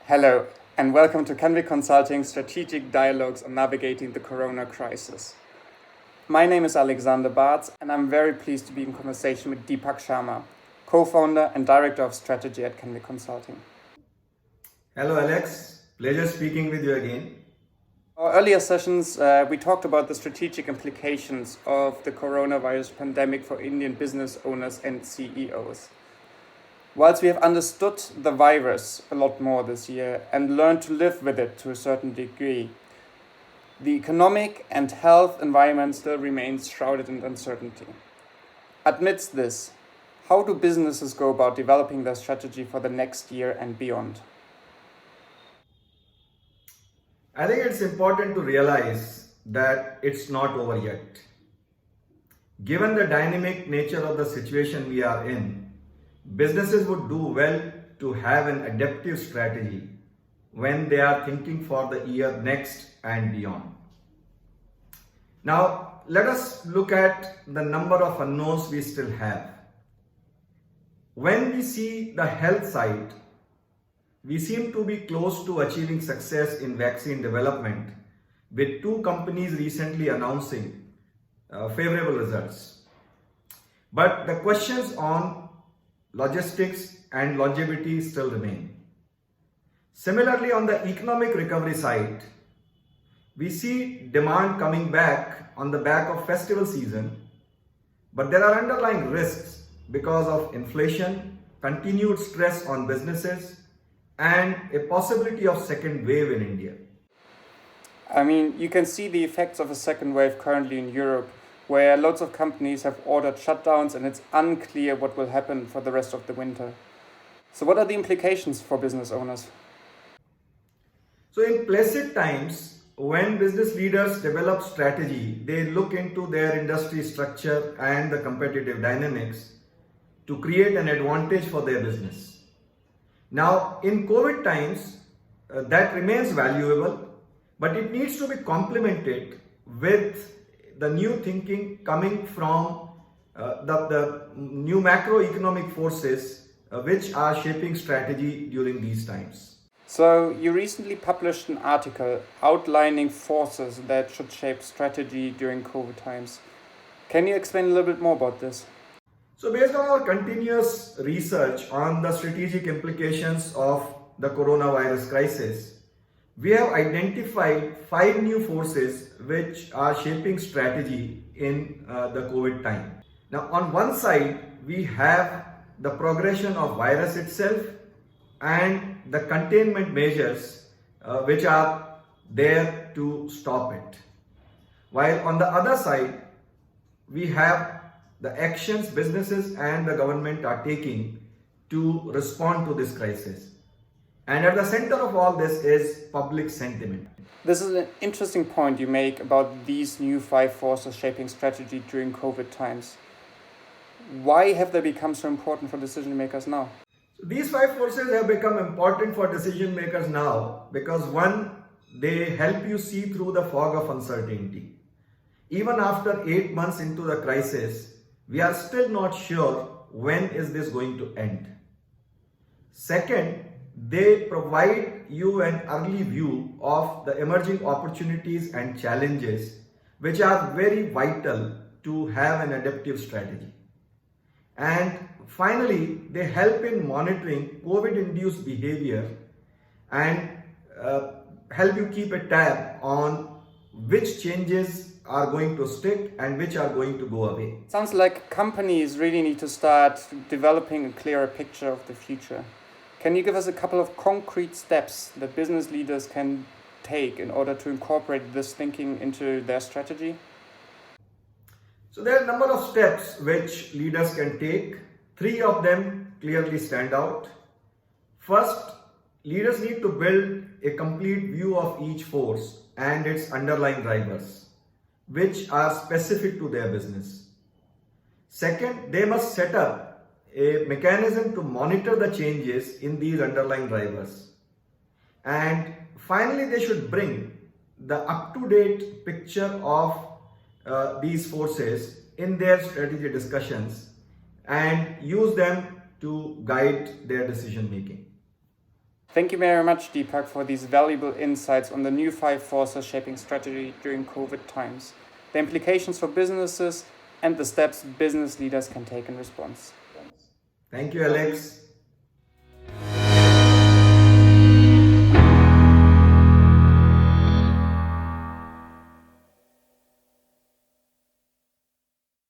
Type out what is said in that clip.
Hello, and welcome to Canvey Consulting Strategic Dialogues on Navigating the Corona Crisis. My name is Alexander Bartz, and I'm very pleased to be in conversation with Deepak Sharma, co-founder and director of strategy at Canvey Consulting. Hello Alex, pleasure speaking with you again. Our earlier sessions, we talked about the strategic implications of the coronavirus pandemic for Indian business owners and CEOs. Whilst we have understood the virus a lot more this year and learned to live with it to a certain degree, the economic and health environment still remains shrouded in uncertainty. Amidst this, how do businesses go about developing their strategy for the next year and beyond? I think it's important to realize that it's not over yet. Given the dynamic nature of the situation we are in, businesses would do well to have an adaptive strategy when they are thinking for the year next and beyond. Now, let us look at the number of unknowns we still have. When we see the health side, we seem to be close to achieving success in vaccine development, with two companies recently announcing favorable results. But the questions on logistics and longevity still remain. Similarly, on the economic recovery side, we see demand coming back on the back of festival season, but there are underlying risks because of inflation, continued stress on businesses, and a possibility of second wave in India. I mean, you can see the effects of a second wave currently in Europe, where lots of companies have ordered shutdowns and it's unclear what will happen for the rest of the winter. So what are the implications for business owners? So in placid times, when business leaders develop strategy, they look into their industry structure and the competitive dynamics to create an advantage for their business. Now, in COVID times, that remains valuable, but it needs to be complemented with the new thinking coming from the new macroeconomic forces which are shaping strategy during these times. So you recently published an article outlining forces that should shape strategy during COVID times. Can you explain a little bit more about this? So based on our continuous research on the strategic implications of the coronavirus crisis, we have identified 5 new forces which are shaping strategy in the COVID time. Now, on one side, we have the progression of virus itself and the containment measures which are there to stop it. While on the other side, we have the actions businesses and the government are taking to respond to this crisis. And at the center of all this is public sentiment. This is an interesting point you make about these new 5 forces shaping strategy during COVID times. Why have they become so important for decision makers now? So these 5 forces have become important for decision makers now because one, they help you see through the fog of uncertainty. Even after 8 months into the crisis, we are still not sure when is this going to end. Second, they provide you an early view of the emerging opportunities and challenges which are very vital to have an adaptive strategy. And finally, they help in monitoring COVID-induced behavior and help you keep a tab on which changes are going to stick and which are going to go away. Sounds like companies really need to start developing a clearer picture of the future. Can you give us a couple of concrete steps that business leaders can take in order to incorporate this thinking into their strategy? So there are a number of steps which leaders can take. 3 of them clearly stand out. First, leaders need to build a complete view of each force and its underlying drivers, which are specific to their business. Second, they must set up a mechanism to monitor the changes in these underlying drivers. And finally, they should bring the up-to-date picture of these forces in their strategy discussions and use them to guide their decision making. Thank you very much, Deepak, for these valuable insights on the new 5 forces shaping strategy during COVID times, the implications for businesses, and the steps business leaders can take in response. Thank you, Alex.